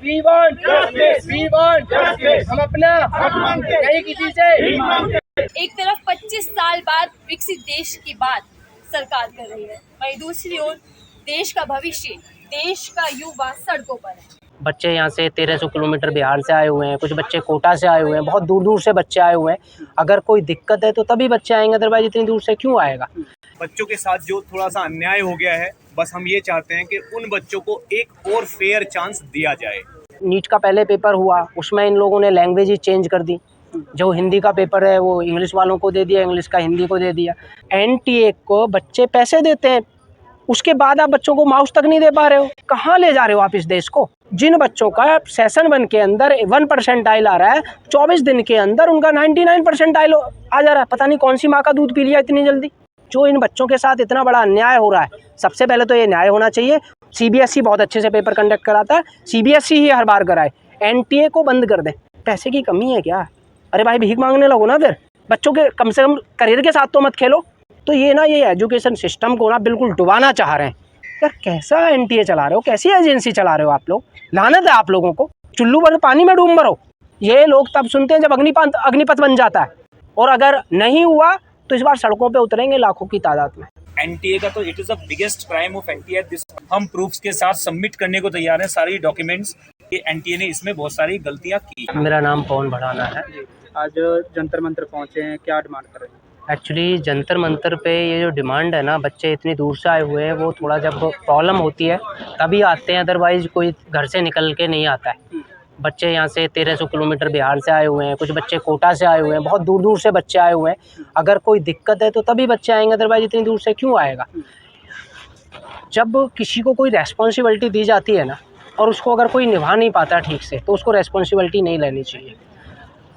We want justice. We want justice. हम अपना हक मांगते हैं, नहीं किसी से ही मांगते। एक तरफ 25 साल बाद विकसित देश की बात सरकार कर रही है, वहीं दूसरी ओर देश का भविष्य, देश का युवा सड़कों पर है। बच्चे यहाँ से 1300 किलोमीटर बिहार से आए हुए हैं, कुछ बच्चे कोटा से आए हुए हैं, बहुत दूर दूर से बच्चे आए हुए हैं। अगर कोई दिक्कत है तो तभी बच्चे आएंगे, अदरवाइज इतनी दूर से क्यों आएगा। बच्चों के साथ जो थोड़ा सा अन्याय हो गया है, बस हम ये चाहते हैं कि उन बच्चों को एक और फेयर चांस दिया जाए। नीट का पहले पेपर हुआ, उसमें इन लोगों ने लैंग्वेज ही चेंज कर दी। जो हिंदी का पेपर है वो इंग्लिश वालों को दे दिया, इंग्लिश का हिंदी को दे दिया। NTA को बच्चे पैसे देते हैं, उसके बाद आप बच्चों को माउस तक नहीं दे पा रहे हो। कहाँ ले जा रहे हो आप इस देश को। जिन बच्चों का सेशन 1 के अंदर 1% आ रहा है, 24 दिन के अंदर उनका 99% आ जा रहा है। पता नहीं कौन सी माँ का दूध पी लिया इतनी जल्दी। जो इन बच्चों के साथ इतना बड़ा अन्याय हो रहा है, सबसे पहले तो ये न्याय होना चाहिए। CBSE बहुत अच्छे से पेपर कंडक्ट कराता है, CBSE ही हर बार कराए। NTA को बंद कर दे। पैसे की कमी है क्या? अरे भाई भीख मांगने लगो ना फिर। बच्चों के कम से कम करियर के साथ तो मत खेलो। तो ये ना, ये एजुकेशन सिस्टम को ना बिल्कुल डुबाना चाह रहे हैं यार। कैसा NTA चला रहे हो, कैसी एजेंसी चला रहे हो आप लोग। लानत है आप लोगों को। चुल्लू भर पानी में डूब मरो। ये लोग तब सुनते हैं जब अग्निपथ बन जाता है, और अगर नहीं हुआ तो इस बार सड़कों पे उतरेंगे लाखों की तादाद में। NTA का तो it is the biggest crime of NTA। हम प्रूफ्स के साथ सबमिट करने को तैयार हैं सारी डॉक्यूमेंट्स कि NTA ने इसमें बहुत सारी गलतियां की। मेरा नाम पवन भड़ाना है। आज जंतर मंतर पहुंचे हैं, क्या डिमांड कर रहे हैं? एक्चुअली जंतर मंतर पे ये जो डिमांड है ना, बच्चे इतनी दूर से आए हुए हैं, वो थोड़ा जब प्रॉब्लम होती है तभी आते हैं, अदरवाइज कोई घर से निकल के नहीं आता है। बच्चे यहाँ से 1300 किलोमीटर बिहार से आए हुए हैं, कुछ बच्चे कोटा से आए हुए हैं, बहुत दूर दूर से बच्चे आए हुए हैं। अगर कोई दिक्कत है तो तभी बच्चे आएंगे, अदरवाइज इतनी दूर से क्यों आएगा। जब किसी को कोई रेस्पॉन्सिबिलिटी दी जाती है ना, और उसको अगर कोई निभा नहीं पाता ठीक से, तो उसको रेस्पॉन्सिबिलिटी नहीं लेनी चाहिए।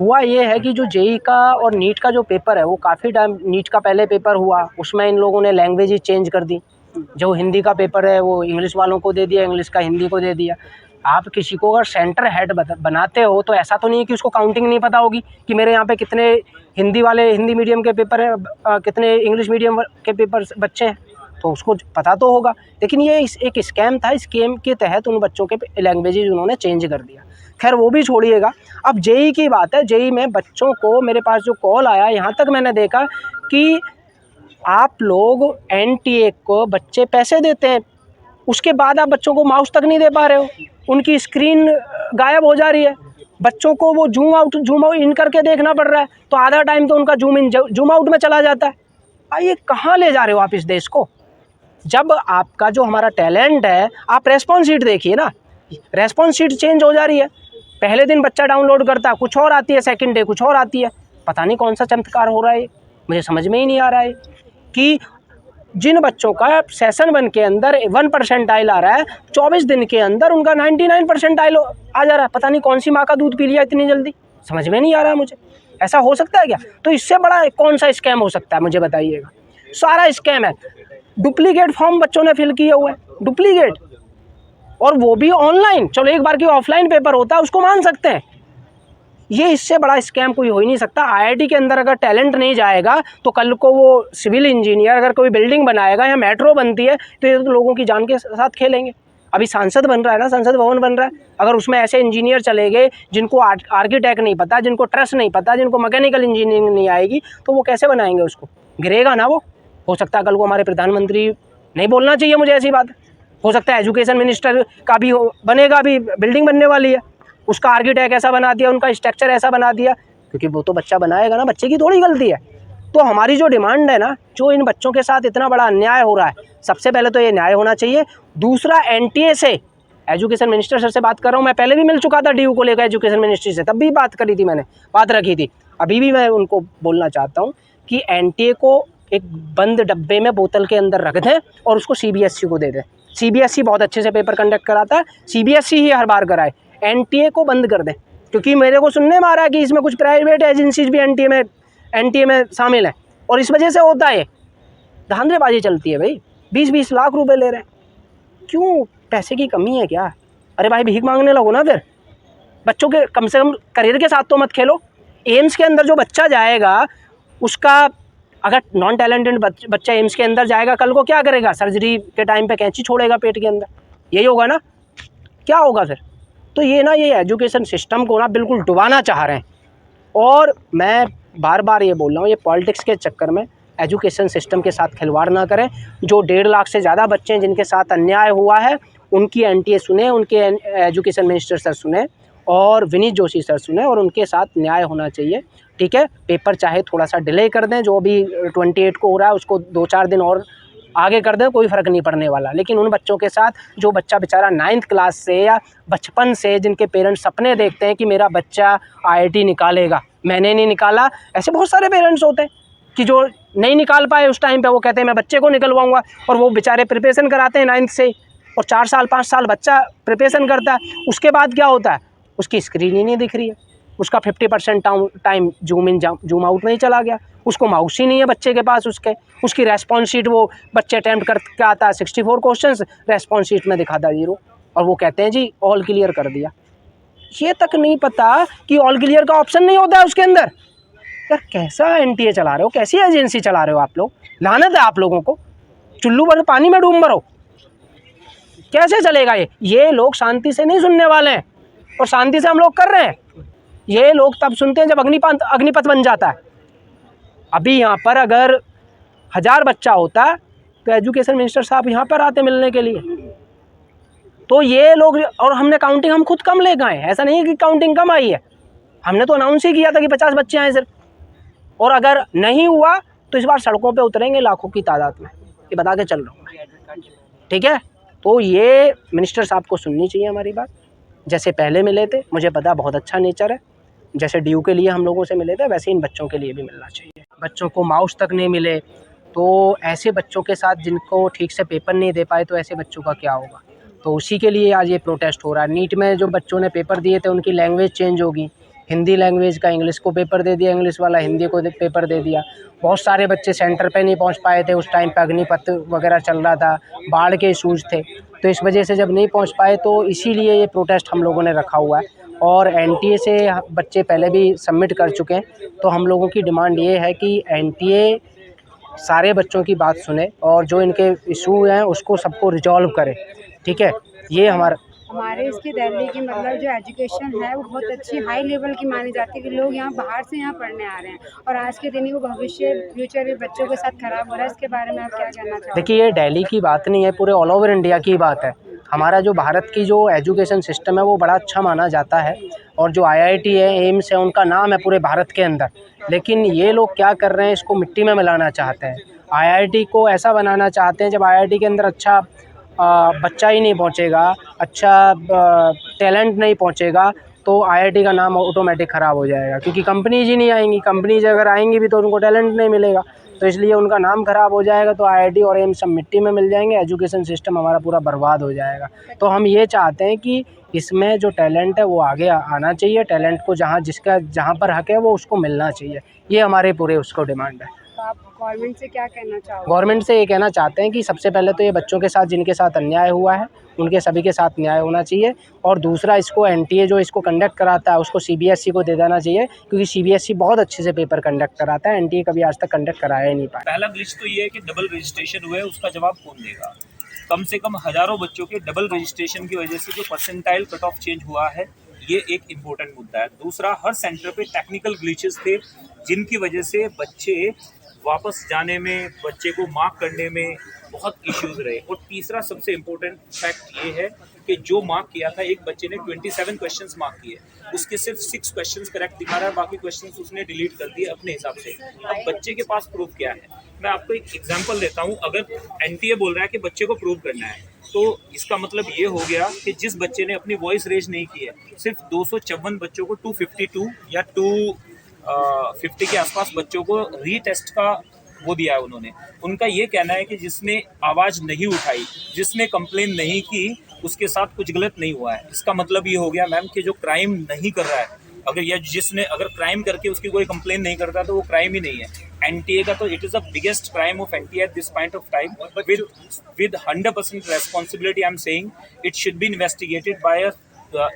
हुआ ये है कि जो JEE का और नीट का जो पेपर है, वो काफ़ी टाइम, नीट का पहले पेपर हुआ, उसमें इन लोगों ने लैंग्वेज ही चेंज कर दी। जो हिंदी का पेपर है वो इंग्लिश वालों को दे दिया, इंग्लिश का हिंदी को दे दिया। आप किसी को अगर सेंटर हेड बनाते हो तो ऐसा तो नहीं है कि उसको काउंटिंग नहीं पता होगी कि मेरे यहाँ पे कितने हिंदी मीडियम के पेपर हैं, कितने इंग्लिश मीडियम के पेपर बच्चे हैं, तो उसको पता तो होगा। लेकिन ये एक स्कैम था। स्कैम के तहत उन बच्चों के लैंग्वेजेज उन्होंने चेंज कर दिया। खैर वो भी छोड़िएगा, अब JEE की बात है। JEE में बच्चों को, मेरे पास जो कॉल आया, यहाँ तक मैंने देखा कि आप लोग NTA को बच्चे पैसे देते हैं, उसके बाद आप बच्चों को माउस तक नहीं दे पा रहे हो। उनकी स्क्रीन गायब हो जा रही है, बच्चों को वो जूम आउट इन करके देखना पड़ रहा है, तो आधा टाइम तो उनका जूम आउट में चला जाता है। आइए, कहाँ ले जा रहे हो आप इस देश को। जब आपका जो हमारा टैलेंट है, आप रेस्पॉन्स शीट देखिए ना, रेस्पॉन्स शीट चेंज हो जा रही है। पहले दिन बच्चा डाउनलोड करता है कुछ और आती है, सेकंड डे कुछ और आती है। पता नहीं कौन सा चमत्कार हो रहा है, मुझे समझ में ही नहीं आ रहा है कि जिन बच्चों का सेशन 1 के अंदर 1% आ रहा है, 24 दिन के अंदर उनका 99% आ जा रहा है। पता नहीं कौन सी माँ का दूध पी लिया इतनी जल्दी, समझ में नहीं आ रहा है मुझे। ऐसा हो सकता है क्या? तो इससे बड़ा कौन सा स्कैम हो सकता है, मुझे बताइएगा। सारा स्कैम है। डुप्लीकेट फॉर्म बच्चों ने फिल किए हुए हैं, डुप्लीकेट, और वो भी ऑनलाइन। चलो एक बार की ऑफलाइन पेपर होता है उसको मान सकते हैं, ये इससे बड़ा स्कैम कोई हो ही नहीं सकता। IIT के अंदर अगर टैलेंट नहीं जाएगा तो कल को वो सिविल इंजीनियर अगर कोई बिल्डिंग बनाएगा या मेट्रो बनती है तो ये तो लोगों की जान के साथ खेलेंगे। अभी सांसद बन रहा है ना, संसद भवन बन रहा है, अगर उसमें ऐसे इंजीनियर चले गए जिनको आर्किटेक्ट नहीं पता, जिनको ट्रस्ट नहीं पता, जिनको मैकेनिकल इंजीनियरिंग नहीं आएगी, तो वो कैसे बनाएंगे उसको? गिरेगा ना वो। हो सकता है कल को हमारे प्रधानमंत्री, नहीं बोलना चाहिए मुझे ऐसी बात, हो सकता है एजुकेशन मिनिस्टर का भी बनेगा, अभी बिल्डिंग बनने वाली है, उसका आर्किटेक्ट ऐसा बना दिया, उनका स्ट्रक्चर ऐसा बना दिया, क्योंकि वो तो बच्चा बनाएगा ना, बच्चे की थोड़ी गलती है। तो हमारी जो डिमांड है ना, जो इन बच्चों के साथ इतना बड़ा अन्याय हो रहा है, सबसे पहले तो ये न्याय होना चाहिए। दूसरा, NTA से, एजुकेशन मिनिस्टर सर से बात कर रहा हूँ, मैं पहले भी मिल चुका था DU को लेकर एजुकेशन मिनिस्ट्री से, तब भी बात करी थी मैंने, बात रखी थी। अभी भी मैं उनको बोलना चाहता हूँ कि NTA को एक बंद डब्बे में बोतल के अंदर रख दें और उसको CBSE को दे दें। CBSE बहुत अच्छे से पेपर कंडक्ट कराता है, CBSE ही हर बार कराए। NTA को बंद कर दें, क्योंकि मेरे को सुनने में आ रहा है कि इसमें कुछ प्राइवेट एजेंसीज भी NTA में शामिल हैं, और इस वजह से होता है धांधलेबाजी चलती है। भाई 20-20 लाख रुपए ले रहे हैं, क्यों? पैसे की कमी है क्या? अरे भाई भीख मांगने लगो ना फिर। बच्चों के कम से कम करियर के साथ तो मत खेलो। एम्स के अंदर जो बच्चा जाएगा, उसका अगर नॉन टैलेंटेड बच्चा एम्स के अंदर जाएगा, कल को क्या करेगा? सर्जरी के टाइम पे कैंची छोड़ेगा पेट के अंदर, यही होगा ना? क्या होगा फिर? तो ये ना ये एजुकेशन सिस्टम को ना बिल्कुल डुबाना चाह रहे हैं। और मैं बार बार ये बोल रहा हूँ, ये पॉलिटिक्स के चक्कर में एजुकेशन सिस्टम के साथ खिलवाड़ ना करें। जो 1.5 लाख से ज़्यादा बच्चे हैं जिनके साथ अन्याय हुआ है, उनकी एनटीए सुने, उनके एजुकेशन मिनिस्टर सर सुने और विनीत जोशी सर सुने, और उनके साथ न्याय होना चाहिए। ठीक है, पेपर चाहे थोड़ा सा डिले कर दें, जो अभी 28 को हो रहा है उसको 2-4 दिन और आगे कर दें, कोई फ़र्क नहीं पड़ने वाला। लेकिन उन बच्चों के साथ जो बच्चा बेचारा 9th क्लास से या बचपन से जिनके पेरेंट्स सपने देखते हैं कि मेरा बच्चा IIT निकालेगा, मैंने नहीं निकाला, ऐसे बहुत सारे पेरेंट्स होते हैं कि जो नहीं निकाल पाए उस टाइम पे, वो कहते हैं मैं बच्चे को निकलवाऊंगा, और वो बेचारे प्रिपरेशन कराते हैं 9th से, और 4 साल 5 साल बच्चा प्रिपरेशन करता है। उसके बाद क्या होता है, उसकी स्क्रीन ही नहीं दिख रही है, उसका 50% time zoom in zoom out में ही चला गया, उसको माउस ही नहीं है बच्चे के पास, उसकी रेस्पॉन्स शीट वो बच्चे अटैम्प्ट करके आता है 64 क्वेश्चंस, रेस्पॉन्स शीट में दिखाता है 0, और वो कहते हैं जी ऑल क्लियर कर दिया। ये तक नहीं पता कि ऑल क्लियर का ऑप्शन नहीं होता है उसके अंदर। यार कैसा एनटीए चला रहे हो, कैसी एजेंसी चला रहे हो आप लोग, लानत है आप लोगों को, चुल्लू भर पानी में डूब मरो, कैसे चलेगा ये लोग शांति से नहीं सुनने वाले हैं, और शांति से हम लोग कर रहे हैं। ये लोग तब सुनते हैं जब अग्निपथ बन जाता है। अभी यहाँ पर अगर 1000 बच्चा होता तो एजुकेशन मिनिस्टर साहब यहाँ पर आते मिलने के लिए। तो ये लोग, और हमने काउंटिंग हम खुद कम ले गए, ऐसा नहीं है कि काउंटिंग कम आई है, हमने तो अनाउंस ही किया था कि 50 बच्चे आए सिर्फ, और अगर नहीं हुआ तो इस बार सड़कों पे उतरेंगे लाखों की तादाद में, ये बता के चल रहा हूँ मैं। ठीक है, तो ये मिनिस्टर साहब को सुननी चाहिए हमारी बात। जैसे पहले मिले थे, मुझे पता बहुत अच्छा नेचर है, जैसे ड्यू के लिए हम लोगों से मिले थे वैसे इन बच्चों के लिए भी मिलना चाहिए। बच्चों को माउस तक नहीं मिले, तो ऐसे बच्चों के साथ जिनको ठीक से पेपर नहीं दे पाए, तो ऐसे बच्चों का क्या होगा। तो उसी के लिए आज ये प्रोटेस्ट हो रहा है। नीट में जो बच्चों ने पेपर दिए थे उनकी लैंग्वेज चेंज होगी, हिंदी लैंग्वेज का इंग्लिश को पेपर दे दिया, इंग्लिश वाला हिंदी को पेपर दे दिया। बहुत सारे बच्चे सेंटर पे नहीं पहुंच पाए थे, उस टाइम पे अग्निपथ वगैरह चल रहा था, बाढ़ के इशूज़ थे, तो इस वजह से जब नहीं पहुंच पाए तो इसीलिए ये प्रोटेस्ट हम लोगों ने रखा हुआ है। और एनटीए से बच्चे पहले भी सबमिट कर चुके हैं, तो हम लोगों की डिमांड ये है कि एनटीए सारे बच्चों की बात सुने और जो इनके इशू हैं उसको सबको रिजॉल्व करे। ठीक है, ये हमारे इसकी दिल्ली की मतलब जो एजुकेशन है वो बहुत अच्छी हाई लेवल की मानी जाती है कि लोग यहाँ बाहर से यहाँ पढ़ने आ रहे हैं, और आज के दिन वो फ्यूचर बच्चों के साथ खराब हो रहा है। इसके बारे में आप क्या कहना चाहोगे? देखिए, ये दिल्ली की बात नहीं है, पूरे ऑल ओवर इंडिया की बात है। हमारा जो भारत की जो एजुकेशन सिस्टम है वो बड़ा अच्छा माना जाता है, और जो IIT है, एम्स है, उनका नाम है पूरे भारत के अंदर। लेकिन ये लोग क्या कर रहे हैं, इसको मिट्टी में मिलाना चाहते हैं। IIT को ऐसा बनाना चाहते हैं, जब IIT के अंदर अच्छा बच्चा ही नहीं पहुंचेगा, अच्छा टैलेंट नहीं पहुंचेगा, तो IIT का नाम ऑटोमेटिक ख़राब हो जाएगा, क्योंकि कंपनीज ही नहीं आएंगी। कंपनीज अगर आएंगी भी तो उनको टैलेंट नहीं मिलेगा, तो इसलिए उनका नाम ख़राब हो जाएगा। तो IIT और एम्स सब मिट्टी में मिल जाएंगे, एजुकेशन सिस्टम हमारा पूरा बर्बाद हो जाएगा। तो हम ये चाहते हैं कि इसमें जो टैलेंट है वो आगे आना चाहिए, टैलेंट को जहाँ पर हक है वो उसको मिलना चाहिए। ये हमारे पूरे उसको डिमांड है। तो आप गवर्नमेंट से क्या कहना चाहोगे? गवर्नमेंट से ये कहना चाहते हैं कि सबसे पहले तो ये बच्चों के साथ जिनके साथ अन्याय हुआ है उनके सभी के साथ न्याय होना चाहिए, और दूसरा इसको एनटीए जो इसको कंडक्ट कराता है उसको CBSE को दे देना चाहिए, क्योंकि CBSE बहुत अच्छे से पेपर कंडक्ट कराता है, एनटीए कभी आज तक कंडक्ट कराया ही नहीं पाया। पहला ग्लिच तो ये है कि डबल रजिस्ट्रेशन हुआ है, उसका जवाब कौन देगा। कम से कम हजारों बच्चों के डबल रजिस्ट्रेशन की वजह से जो परसेंटाइल कट ऑफ चेंज हुआ है, ये एक इम्पोर्टेंट मुद्दा है। दूसरा, हर सेंटर पे टेक्निकल ग्लिचेस थे जिनकी वजह से बच्चे वापस जाने में, बच्चे को मार्क करने में बहुत इश्यूज रहे। और तीसरा सबसे इम्पोर्टेंट फैक्ट ये है कि जो मार्क किया था, एक बच्चे ने 27 क्वेश्चंस मार्क किए, उसके सिर्फ 6 क्वेश्चंस करेक्ट दिखा रहा है, बाकी क्वेश्चंस उसने डिलीट कर दिए अपने हिसाब से। अब बच्चे के पास प्रूफ क्या है? मैं आपको एक एग्जांपल देता हूं। अगर एनटीए बोल रहा है कि बच्चे को प्रूव करना है, तो इसका मतलब ये हो गया कि जिस बच्चे ने अपनी वॉइस रेज नहीं की है, सिर्फ 254 बच्चों को 252 या 250 के आसपास बच्चों को रीटेस्ट का वो दिया है उन्होंने। उनका ये कहना है कि जिसने आवाज़ नहीं उठाई, जिसने कंप्लेन नहीं की, उसके साथ कुछ गलत नहीं हुआ है। इसका मतलब ये हो गया मैम कि जो क्राइम नहीं कर रहा है, अगर क्राइम करके उसकी कोई कंप्लेन नहीं करता तो वो क्राइम ही नहीं है। एनटीए का तो it is the biggest crime of NTA at this point of time, with 100% responsibility. I am saying it should be investigated by a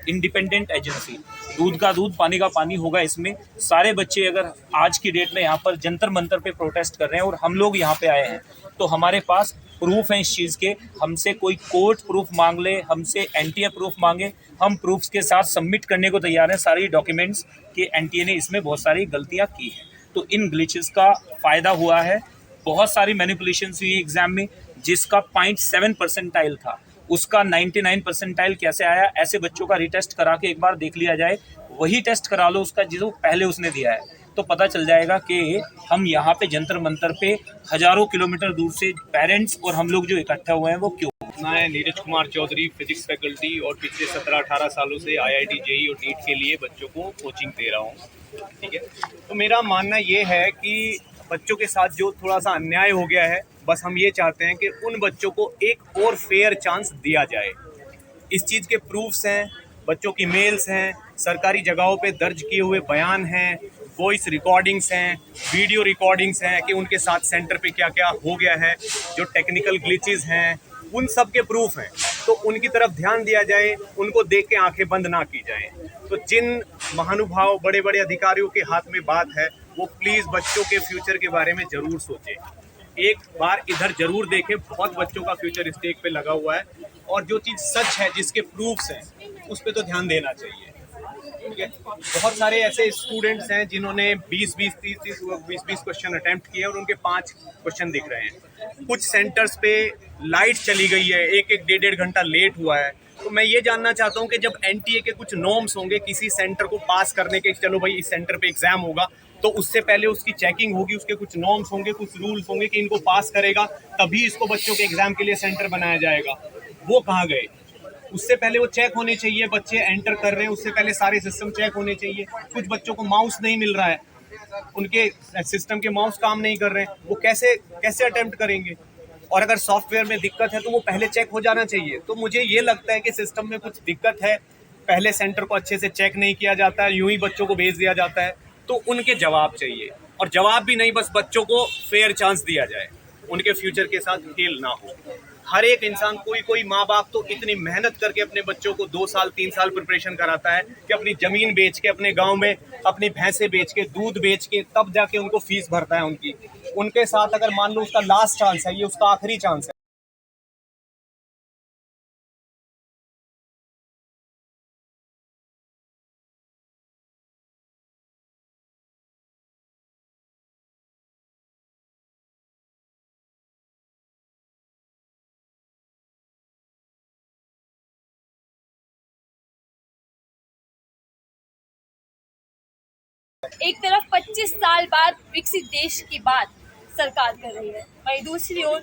independent agency. दूध का दूध, पानी का पानी होगा इसमें। सारे बच्चे अगर आज की डेट में यहाँ पर जंतर मंतर पे प्रोटेस्ट कर रहे हैं और हम लोग यहाँ पे आए हैं, तो हमारे पास प्रूफ हैं इस चीज़ के। हमसे कोई कोर्ट प्रूफ मांग ले, हमसे एनटीए प्रूफ मांगे, हम प्रूफ्स के साथ सबमिट करने को तैयार हैं सारी डॉक्यूमेंट्स कि एनटीए ने इसमें बहुत सारी गलतियां की हैं। तो इन ग्लिचेस का फ़ायदा हुआ है। बहुत सारी मैनिपुलेशंस हुई एग्ज़ाम में, जिसका 0.7 परसेंटाइल था उसका 99 परसेंटाइल कैसे आया। ऐसे बच्चों का रिटेस्ट करा के एक बार देख लिया जाए, वही टेस्ट करा लो उसका जो पहले उसने दिया है, तो पता चल जाएगा कि हम यहाँ पे जंतर मंतर पे हज़ारों किलोमीटर दूर से पेरेंट्स और हम लोग जो इकट्ठा हुए हैं वो क्यों। मैं नीरज कुमार चौधरी, फिजिक्स फैकल्टी, और पिछले 17-18 सालों से IIT JEE और नीट के लिए बच्चों को कोचिंग दे रहा हूँ। ठीक है, तो मेरा मानना ये है कि बच्चों के साथ जो थोड़ा सा अन्याय हो गया है, बस हम ये चाहते हैं कि उन बच्चों को एक और फेयर चांस दिया जाए। इस चीज़ के प्रूफ्स हैं, बच्चों की मेल्स हैं, सरकारी जगहों पे दर्ज किए हुए बयान हैं, वॉइस रिकॉर्डिंग्स हैं, वीडियो रिकॉर्डिंग्स हैं कि उनके साथ सेंटर पे क्या क्या हो गया है, जो टेक्निकल ग्लिचेस हैं उन सब के प्रूफ हैं। तो उनकी तरफ ध्यान दिया जाए, उनको देख के आंखें बंद ना की जाए। तो जिन महानुभाव बड़े बड़े अधिकारियों के हाथ में बात है, वो प्लीज़ बच्चों के फ्यूचर के बारे में ज़रूर सोचें, एक बार इधर ज़रूर देखें। बहुत बच्चों का फ्यूचर स्टेक पे लगा हुआ है, और जो चीज़ सच है, जिसके प्रूफ्स हैं, उस पर तो ध्यान देना चाहिए। ठीक है, बहुत सारे ऐसे स्टूडेंट्स हैं जिन्होंने 20-20, 30-30 क्वेश्चन अटेम्प्ट किए और उनके 5 क्वेश्चन दिख रहे हैं। कुछ सेंटर्स पे लाइट चली गई है, एक 1-1.5 घंटा लेट हुआ है। तो मैं ये जानना चाहता हूँ कि जब एनटीए के कुछ नॉर्म्स होंगे किसी सेंटर को पास करने के, चलो भाई इस सेंटर पे एग्जाम होगा, तो उससे पहले उसकी चेकिंग होगी, उसके कुछ नॉर्म्स होंगे, कुछ रूल्स होंगे कि इनको पास करेगा तभी इसको बच्चों के एग्जाम के लिए सेंटर बनाया जाएगा। वो कहाँ गए? उससे पहले वो चेक होने चाहिए, बच्चे एंटर कर रहे हैं उससे पहले सारे सिस्टम चेक होने चाहिए। कुछ बच्चों को माउस नहीं मिल रहा है, उनके सिस्टम के माउस काम नहीं कर रहे हैं, वो कैसे अटेम्प्ट करेंगे? और अगर सॉफ्टवेयर में दिक्कत है तो वो पहले चेक हो जाना चाहिए। तो मुझे ये लगता है कि सिस्टम में कुछ दिक्कत है, पहले सेंटर को अच्छे से चेक नहीं किया जाता है, यूं ही बच्चों को भेज दिया जाता है। तो उनके जवाब चाहिए, और जवाब भी नहीं, बस बच्चों को फेयर चांस दिया जाए, उनके फ्यूचर के साथ खेल ना हो। हर एक इंसान, कोई माँ बाप तो इतनी मेहनत करके अपने बच्चों को 2 साल 3 साल प्रिपरेशन कराता है कि अपनी ज़मीन बेच के, अपने गांव में अपनी भैंसें बेच के, दूध बेच के, तब जाके उनको फीस भरता है उनकी। उनके साथ अगर मान लो उसका लास्ट चांस है, ये उसका आखिरी चांस है। एक तरफ 25 साल बाद विकसित देश की बात सरकार कर रही है, वहीं दूसरी ओर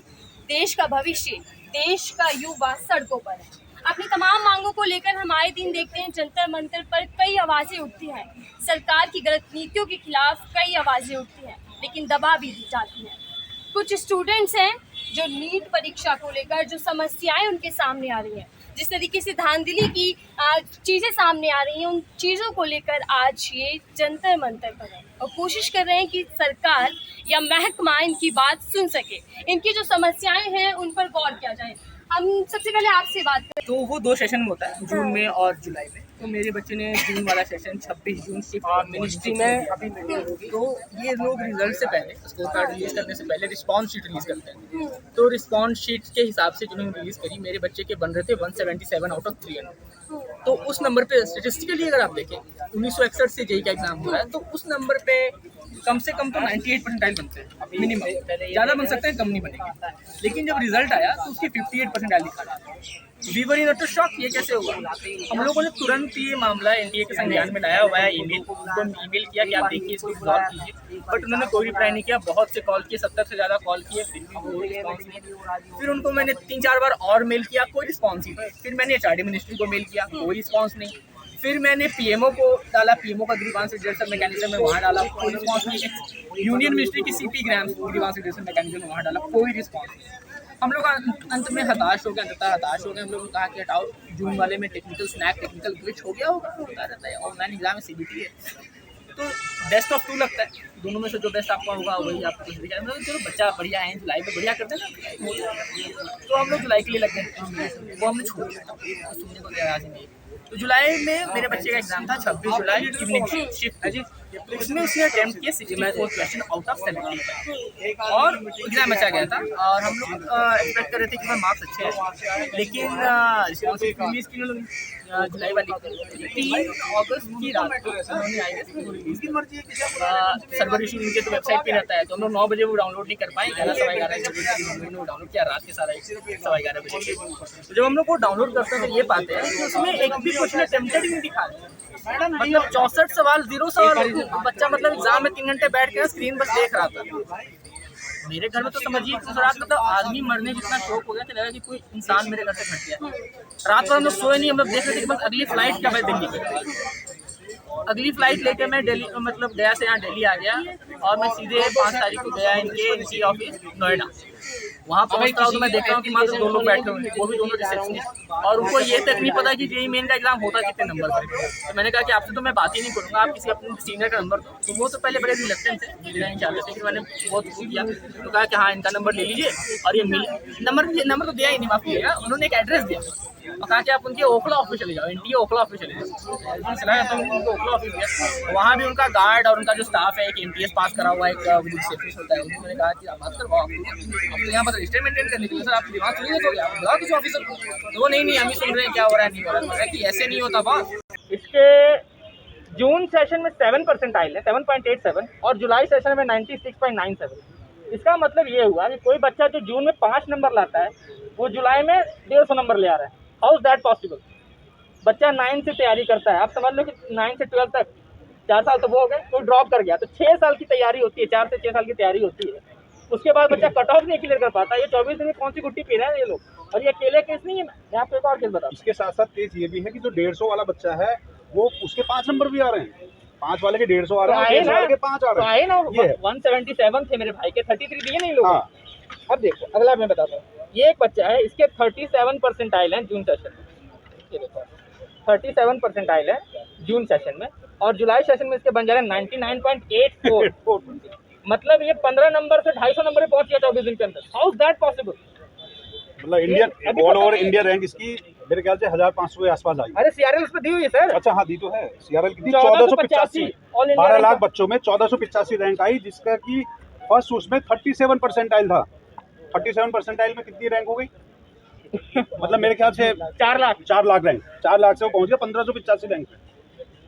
देश का भविष्य, देश का युवा सड़कों पर है। अपनी तमाम मांगों को लेकर हम आए दिन देखते हैं जंतर मंतर पर कई आवाजें उठती हैं, सरकार की गलत नीतियों के खिलाफ कई आवाजें उठती हैं, लेकिन दबा भी दी जाती हैं। कुछ स्टूडेंट्स हैं जो नीट परीक्षा को लेकर जो समस्याएं उनके सामने आ रही हैं, जिस तरीके से धांधली की चीज़ें सामने आ रही हैं, उन चीज़ों को लेकर आज ये जंतर मंतर पर है और कोशिश कर रहे हैं कि सरकार या महकमा इनकी बात सुन सके, इनकी जो समस्याएं हैं उन पर गौर किया जाए। हम सबसे पहले आपसे बात करें। तो वो 2 सेशन में होता है, जून में और जुलाई में। तो मेरे बच्चे ने जून वाला सेशन 26 जून शिफ्ट मिनिस्ट्री में अभी मीटिंग होगी। तो ये लोग रिजल्ट से पहले, स्कोर कार्ड रिलीज करने से पहले रिस्पॉन्स शीट रिलीज करते हैं। तो रिस्पॉन्स शीट के हिसाब से जिन्होंने रिलीज करी, मेरे बच्चे के बन रहे थे 177 आउट ऑफ 300। तो उस नंबर पे स्टेटिस्टिकली अगर आप देखें, 1961 से जेईई का एग्जाम हो रहा है, तो उस नंबर पे कम से कम तो 98 परसेंटाइल बनते हैं मिनिमम, ज़्यादा बन सकते हैं, कम नहीं बनेंगे। लेकिन जब रिजल्ट आया तो उसके 58 परसेंटाइल दिखा रहा है। We were into shock, ये कैसे हुआ? हम लोगों ने तुरंत ये मामला एनटीए के संज्ञान में लाया हुआ है, ईमेल किया कि आप देखिए, इसको रिजॉल्व कीजिए, बट उन्होंने कोई रिप्लाई नहीं किया। बहुत से कॉल किए, 70 से ज़्यादा कॉल किए, फिर भी कोई रिस्पॉन्स नहीं। फिर उनको मैंने 3-4 बार और मेल किया, कोई रिस्पॉन्स नहीं। फिर मैंने एचआरडी मिनिस्ट्री को मेल किया, कोई रिस्पॉन्स नहीं। फिर मैंने पीएमओ को डाला, पीएमओ का ग्रीवांस रिजल्ट मैकेनिज्म में वहाँ डाला, कोई रिस्पॉन्स नहीं। यूनियन मिनिस्ट्री की CP grams grievance result mechanism में वहाँ डाला, कोई रिस्पॉन्स नहीं। हम लोग अंत में हताश हो गए, हम लोगों ने कहा कि हटाओ, जून वाले में टेक्निकल स्नैक, टेक्निकल ग्लिच हो गया होगा, होता रहता है, ऑनलाइन एग्जाम है, सीबीटी है। तो बेस्ट ऑफ 2 लगता है, दोनों में से जो बेस्ट आपका होगा वही आपको दिखाएगा। मतलब चलो बच्चा बढ़िया है, जुलाई में बढ़िया करते हैं, तो हम लोग जुलाई के लिए लग गए, वो हमने छोड़ दिया, सुनने को तैयार नहीं। तो जुलाई में मेरे बच्चे का एग्जाम था 26 जुलाई इवनिंग शिफ्ट है जी। उसमें उसने अटेम्प्ट किया 64 क्वेश्चन आउट ऑफ 70 और एग्जाम बचा गया था और हम लोग एक्सपेक्ट कर रहे थे कि भाई मार्क्स अच्छे हैं, लेकिन रिस्पॉन्सिबिलिटी रिलीज की उन्होंने जुलाई वाली 3 अगस्त की रात को उन्होंने आई सर्वर इशू उनके तो वेबसाइट पे रहता है, तो हम लोग 9 बजे वो डाउनलोड नहीं कर पाए, 11 बजे डाउनलोड किया रात के 11:30 बजे। तो जब हम लोग वो डाउनलोड करते हैं तो ये पाते हैं कि उसमें एक भी क्वेश्चन अटेम्प्टेड ही नहीं दिखा रहा, मतलब 64 सवाल 0 सवाल। बच्चा मतलब एग्जाम में 3 घंटे बैठ के स्क्रीन बस देख रहा था। मेरे घर में तो समझिए कि रात मतलब आदमी मरने जितना शौक हो गया कि लगा कि कोई इंसान मेरे घर से घट गया। रात भर हम लोग सोए नहीं, हम लोग देख रहे थे कि बस अगली फ्लाइट कब है दिल्ली की। अगली फ्लाइट लेके मैं दिल्ली मतलब गया से यहाँ दिल्ली आ गया और मैं सीधे 5 तारीख को गया इनके ऑफिस नोएडा। वहाँ पहुँचता हूँ तो मैं देखता हूँ कि मात्र 2 लोग बैठे हुए हैं, वो भी दोनों रिसेप्शनिस्ट, और उनको ये तक नहीं पता कि जेईई मेन का एग्जाम होता कितने नंबर पर। तो मैंने कहा कि आपसे तो मैं बात ही नहीं करूँगा, आप किसी अपने सीनियर का नंबर दो। तो वो तो पहले बड़े रिलेक्टेंट थे, इंजीनियरिंग चाहते थे, फिर मैंने बहुत कुछ किया तो कहा कि हाँ इनका नंबर ले लीजिए, और ये नंबर तो दिया ही नहीं, माफ कीजिएगा, उन्होंने एक एड्रेस दिया और कहा कि आप उनके ओखला ऑफिस चले जाओ, एनटीए ओखला ऑफिस चले जाओ। चला जाता हूँ उनको ओखला ऑफिस गया, वहाँ भी उनका गार्ड और उनका जो स्टाफ है एक एमटीएस पास करा हुआ एक सेफ्टी होता है, उनको मैंने कहा कि आप बात करवाओ, आप तो यहाँ पर रजिस्टर मेंटेन करने के लिए सर आप दिमाग थोड़ी ना दोगे, आप बुलाओ किसी ऑफिसर को। तो वो नहीं हम ही सुन रहे हैं क्या हो रहा है नहीं हो रहा है, कि ऐसे नहीं होता बॉस। इसके जून सेशन में 7% आए हैं 7.87 और जुलाई सेशन में 96.97। इसका मतलब ये हुआ कि कोई बच्चा जो जून में 5 नंबर लाता है वो जुलाई में 150 नंबर ले आ रहा है। How is that possible? बच्चा 9 से तैयारी करता है, आप समझ लो कि 9 से 12 तक 4 साल तो वो हो गए, कोई ड्रॉप कर गया तो 6 साल की तैयारी होती है, 4 से 6 साल की तैयारी होती है। उसके बाद बच्चा कट ऑफ नहीं क्लियर कर पाता। ये 24 दिन में कौन सी गुट्टी पी रहे हैं ये लोग, और ये अकेले केस नहीं है। मैं आपको एक और केस बताऊं, इसके साथ साथ केस ये भी है कि जो 150 वाला बच्चा है वो उसके 5 नंबर भी आ रहे हैं, 5 वाले के 150 आ रहे हैं, 150 वाले के 5 आ रहे हैं। आए ना 177 थे मेरे भाई के, 33 दिए नहीं लोग। हाँ। अब देखो अगला मैं बताता हूँ, ये एक बच्चा है, इसके 37% आए हैं जून सेशन में, ये देखो 37% आए हैं जून सेशन में, और जुलाई सेशन में इसके बन जा रहे हैं 99.84। मतलब ये 15 नंबर से 250 नंबर पे पहुंच गया 24 दिन के अंदर। How is that possible? मतलब Indian all over India rank इसकी मेरे ख्याल से 1500 के आसपास आई। अरे सीआरएल उस पे दी हुई है सर। अच्छा हाँ दी तो है, सीआरएल की 1485, 12 लाख बच्चों में 1485 रैंक आई, जिसका कि फर्स्ट उसमें 37 परसेंटाइल था। 37 परसेंटाइल में कितनी रैंक हो गई? मतलब मेरे ख्याल से 4 लाख रैंक, 4 लाख से वो पहुंच गया 1585 रैंक।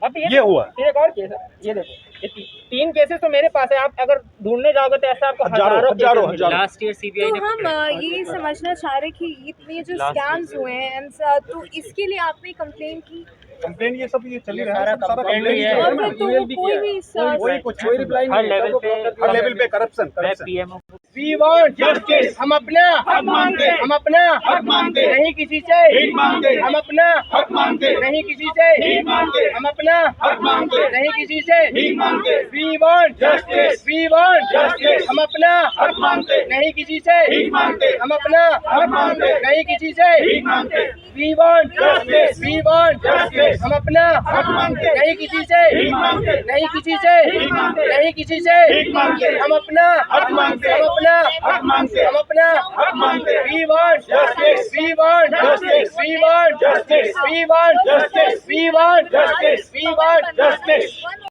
अब ये हुआ फिर एक और केस है, ये देखो ये 3 केसेस तो मेरे पास है, आप अगर ढूंढने जाओगे तो ऐसा आपको हजारों लास्ट ईयर सीबीआई ने तो हम ये समझना चाह रहे कि इतने जो स्कैम्स हुए हैं तो इसके लिए आपने कंप्लेन की? कंप्लेन ये सब ये चल ही रहा है, सारा कंप्लेन कंप्लेन ही है। और फिर तो कोई रिप्लाई नहीं, हर लेवल पे करप्शन। We want justice। हम अपना हक मांगते, हम अपना हक मांगते, नहीं किसी से भीख मांगते, हम अपना हक मांगते, नहीं किसी से भीख मांगते, हम अपना हक मांगते, नहीं किसी से भीख मांगते। We want justice। We want justice। हम अपना हक मांगते, नहीं किसी से भीख मांगते, हम अपना हक मांगते, नहीं किसी से भीख मांगते। We want justice। We want justice। हम अपना हक मांगते, नहीं किसी से भीख मांगते, नहीं किसी से भीख मांगते, नहीं किसी से भीख मांगते, हम अपना हक मांगते, हम अपना हक मांगते, हम अपना हक मांगते। We want justice। We want justice। We want justice। We want justice। We want justice। We want justice।